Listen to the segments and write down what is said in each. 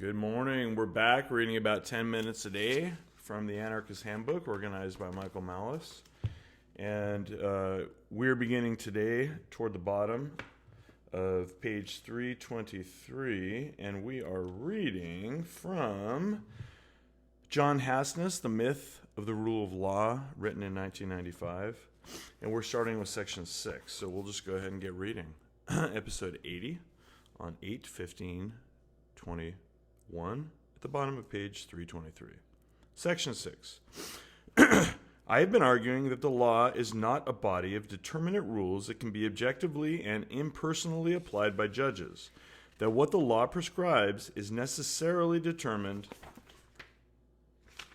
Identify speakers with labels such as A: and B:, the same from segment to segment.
A: Good morning. We're back reading about 10 minutes a day from the Anarchist Handbook, organized by Michael Malice. And we're beginning today toward the bottom of page 323, and we are reading from John Hasnas, The Myth of the Rule of Law, written in 1995. And we're starting with section 6, so we'll just go ahead and get reading. Episode 80 on 8/15/21 at the bottom of page 323. Section 6. I have been arguing that the law is not a body of determinate rules that can be objectively and impersonally applied by judges, that what the law prescribes is necessarily determined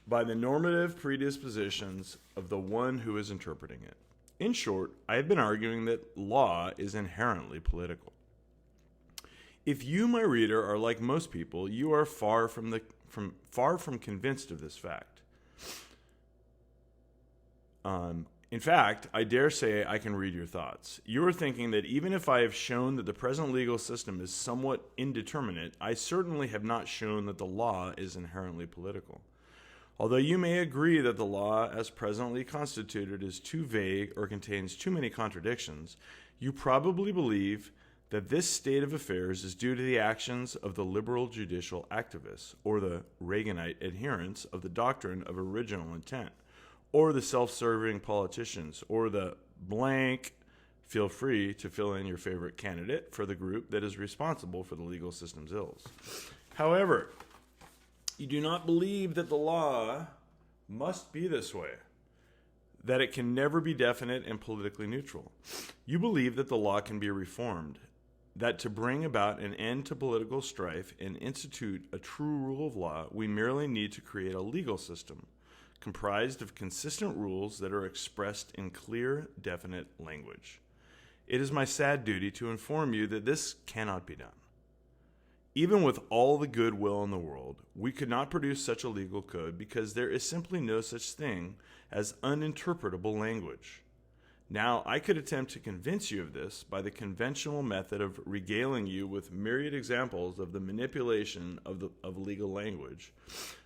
A: by the normative predispositions of the one who is interpreting it. In short, I have been arguing that law is inherently political. If you, my reader, are like most people, you are far from convinced of this fact. In fact, I dare say I can read your thoughts. You are thinking that even if I have shown that the present legal system is somewhat indeterminate, I certainly have not shown that the law is inherently political. Although you may agree that the law as presently constituted is too vague or contains too many contradictions, you probably believe that this state of affairs is due to the actions of the liberal judicial activists, or the Reaganite adherents of the doctrine of original intent, or the self-serving politicians, or the blank. Feel free to fill in your favorite candidate for the group that is responsible for the legal system's ills. However, you do not believe that the law must be this way, that it can never be definite and politically neutral. You believe that the law can be reformed, that to bring about an end to political strife and institute a true rule of law, we merely need to create a legal system comprised of consistent rules that are expressed in clear, definite language. It is my sad duty to inform you that this cannot be done. Even with all the goodwill in the world, we could not produce such a legal code because there is simply no such thing as uninterpretable language. Now, I could attempt to convince you of this by the conventional method of regaling you with myriad examples of the manipulation of legal language.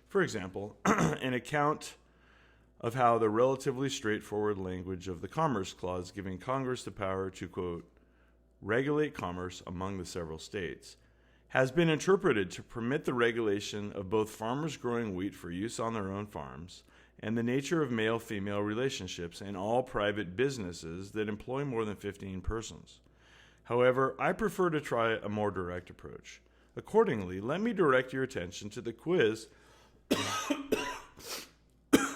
A: For example, an account of how the relatively straightforward language of the Commerce Clause giving Congress the power to, quote, regulate commerce among the several states, has been interpreted to permit the regulation of both farmers growing wheat for use on their own farms and the nature of male-female relationships in all private businesses that employ more than 15 persons. However, I prefer to try a more direct approach. Accordingly, let me direct your attention to the quiz.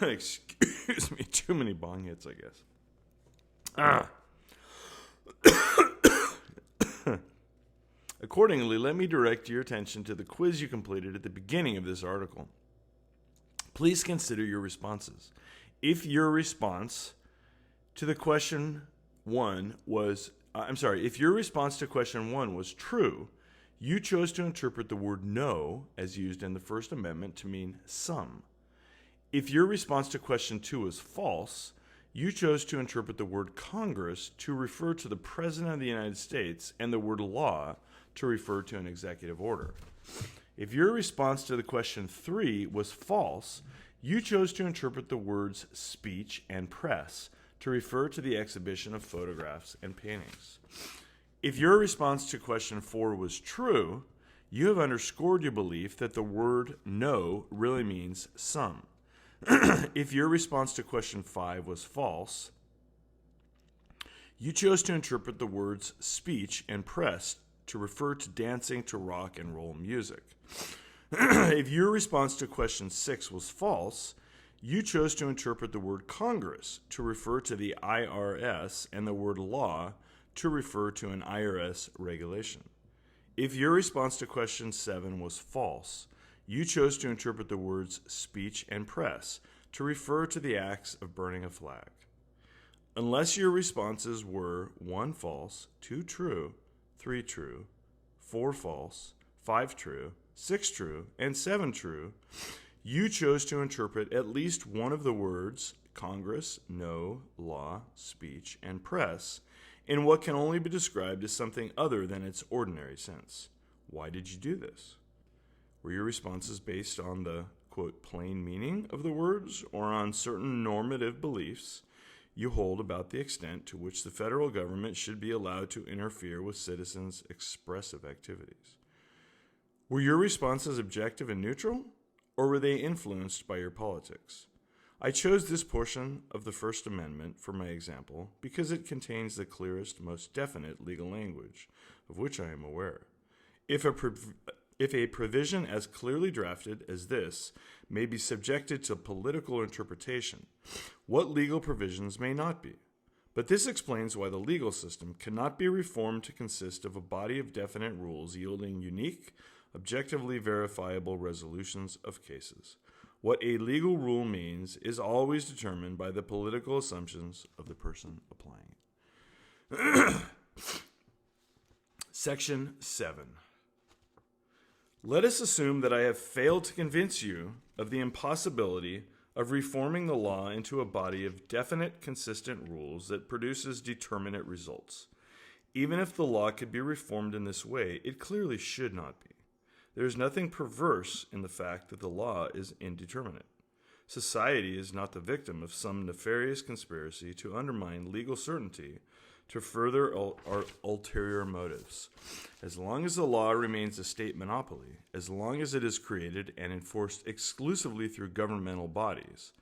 A: Excuse me, too many bong hits, I guess. Accordingly, let me direct your attention to the quiz you completed at the beginning of this article. Please consider your responses. If your response to question 1 was true, you chose to interpret the word no as used in the First Amendment to mean some. If your response to question 2 was false, you chose to interpret the word Congress to refer to the President of the United States and the word law to refer to an executive order. If your response to the question 3 was false, you chose to interpret the words speech and press to refer to the exhibition of photographs and paintings. If your response to question 4 was true, you have underscored your belief that the word no really means some. If your response to question 5 was false, you chose to interpret the words speech and press to refer to dancing to rock and roll music. If your response to question 6 was false, you chose to interpret the word Congress to refer to the IRS and the word law to refer to an IRS regulation. If your response to question 7 was false, you chose to interpret the words speech and press to refer to the acts of burning a flag. Unless your responses were 1 false, 2 true, 3 true, 4 false, 5 true, 6 true, and 7 true, you chose to interpret at least one of the words Congress, no, law, speech, and press in what can only be described as something other than its ordinary sense. Why did you do this? Were your responses based on the, quote, plain meaning of the words or on certain normative beliefs you hold about the extent to which the federal government should be allowed to interfere with citizens' expressive activities? Were your responses objective and neutral, or were they influenced by your politics? I chose this portion of the First Amendment for my example because it contains the clearest, most definite legal language of which I am aware. If a provision as clearly drafted as this may be subjected to political interpretation, what legal provisions may not be? But this explains why the legal system cannot be reformed to consist of a body of definite rules yielding unique, objectively verifiable resolutions of cases. What a legal rule means is always determined by the political assumptions of the person applying it. Section 7. Let us assume that I have failed to convince you of the impossibility of reforming the law into a body of definite, consistent rules that produces determinate results. Even if the law could be reformed in this way, it clearly should not be. There is nothing perverse in the fact that the law is indeterminate. Society is not the victim of some nefarious conspiracy to undermine legal certainty to further ulterior motives. As long as the law remains a state monopoly, as long as it is created and enforced exclusively through governmental bodies,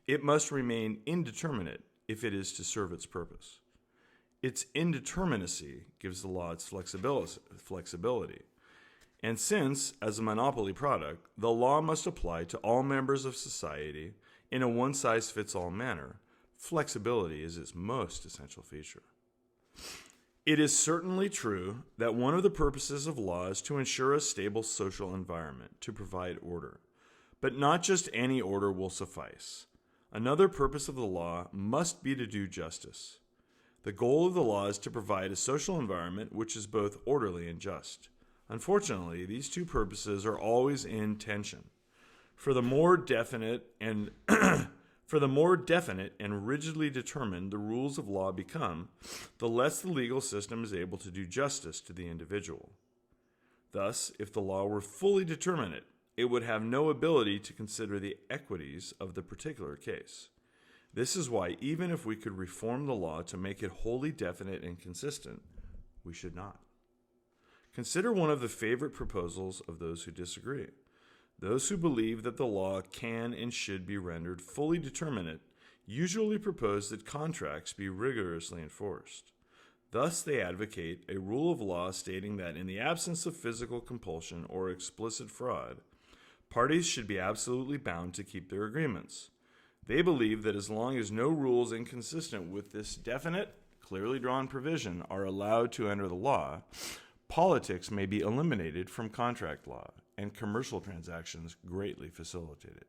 A: it must remain indeterminate if it is to serve its purpose. Its indeterminacy gives the law its flexibility. And since, as a monopoly product, the law must apply to all members of society in a one-size-fits-all manner, flexibility is its most essential feature. It is certainly true that one of the purposes of law is to ensure a stable social environment, to provide order. But not just any order will suffice. Another purpose of the law must be to do justice. The goal of the law is to provide a social environment which is both orderly and just. Unfortunately, these two purposes are always in tension. For the more definite and rigidly determined the rules of law become, the less the legal system is able to do justice to the individual. Thus, if the law were fully determinate, it would have no ability to consider the equities of the particular case. This is why, even if we could reform the law to make it wholly definite and consistent, we should not. Consider one of the favorite proposals of those who disagree. Those who believe that the law can and should be rendered fully determinate usually propose that contracts be rigorously enforced. Thus, they advocate a rule of law stating that in the absence of physical compulsion or explicit fraud, parties should be absolutely bound to keep their agreements. They believe that as long as no rules inconsistent with this definite, clearly drawn provision are allowed to enter the law, politics may be eliminated from contract law, and commercial transactions greatly facilitated.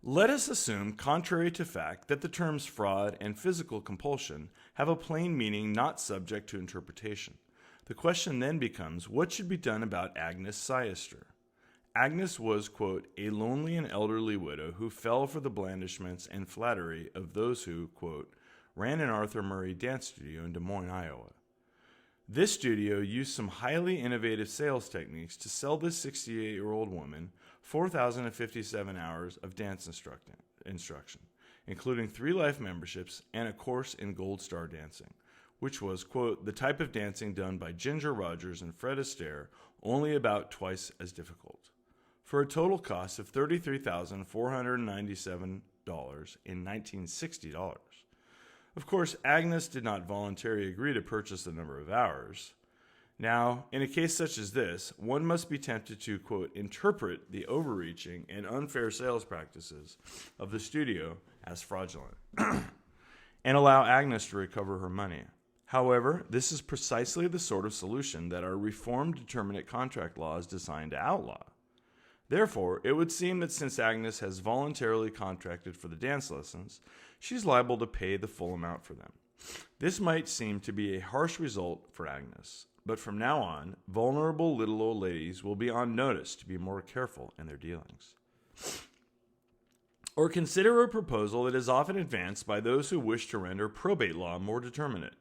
A: Let us assume, contrary to fact, that the terms fraud and physical compulsion have a plain meaning not subject to interpretation. The question then becomes, what should be done about Agnes Seister? Agnes was, quote, a lonely and elderly widow who fell for the blandishments and flattery of those who, quote, ran an Arthur Murray dance studio in Des Moines, Iowa. This studio used some highly innovative sales techniques to sell this 68-year-old woman 4,057 hours of dance instruction, including 3 life memberships and a course in Gold Star dancing, which was, quote, the type of dancing done by Ginger Rogers and Fred Astaire, only about twice as difficult, for a total cost of $33,497 in $1960. Of course, Agnes did not voluntarily agree to purchase the number of hours. Now, in a case such as this, one must be tempted to, quote, interpret the overreaching and unfair sales practices of the studio as fraudulent and allow Agnes to recover her money. However, this is precisely the sort of solution that our reformed determinate contract law is designed to outlaw. Therefore, it would seem that since Agnes has voluntarily contracted for the dance lessons, she's liable to pay the full amount for them. This might seem to be a harsh result for Agnes, but from now on, vulnerable little old ladies will be on notice to be more careful in their dealings. Or consider a proposal that is often advanced by those who wish to render probate law more determinate.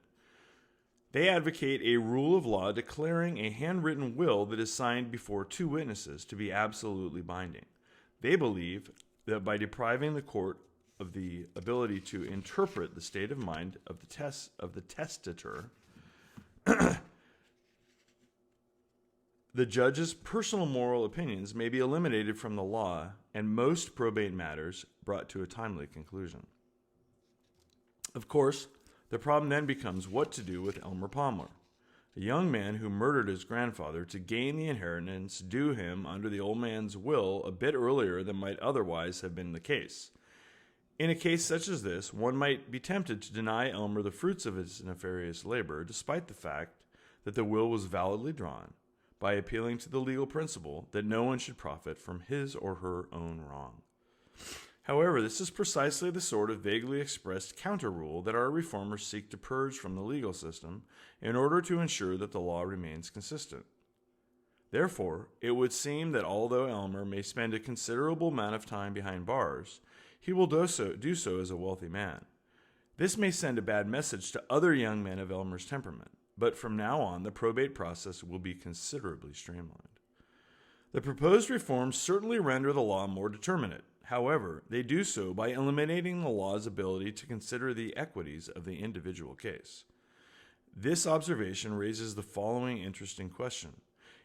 A: They advocate a rule of law declaring a handwritten will that is signed before two witnesses to be absolutely binding. They believe that by depriving the court of the ability to interpret the state of mind of the testator, the judge's personal moral opinions may be eliminated from the law and most probate matters brought to a timely conclusion. Of course, the problem then becomes what to do with Elmer Palmer, a young man who murdered his grandfather to gain the inheritance due him under the old man's will a bit earlier than might otherwise have been the case. In a case such as this, one might be tempted to deny Elmer the fruits of his nefarious labor, despite the fact that the will was validly drawn, by appealing to the legal principle that no one should profit from his or her own wrong. However, this is precisely the sort of vaguely expressed counter-rule that our reformers seek to purge from the legal system in order to ensure that the law remains consistent. Therefore, it would seem that although Elmer may spend a considerable amount of time behind bars, he will do so as a wealthy man. This may send a bad message to other young men of Elmer's temperament, but from now on, the probate process will be considerably streamlined. The proposed reforms certainly render the law more determinate. However, they do so by eliminating the law's ability to consider the equities of the individual case. This observation raises the following interesting question.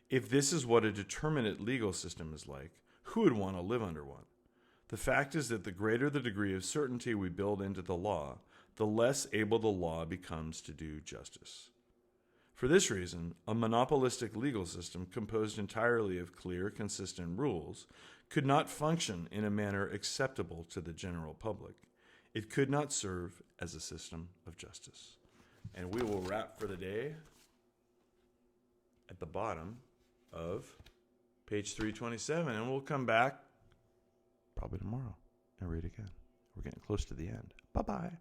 A: If this is what a determinate legal system is like, who would want to live under one? The fact is that the greater the degree of certainty we build into the law, the less able the law becomes to do justice. For this reason, a monopolistic legal system composed entirely of clear, consistent rules could not function in a manner acceptable to the general public. It could not serve as a system of justice. And we will wrap for the day at the bottom of page 327, and we'll come back probably tomorrow and read again. We're getting close to the end. Bye-bye.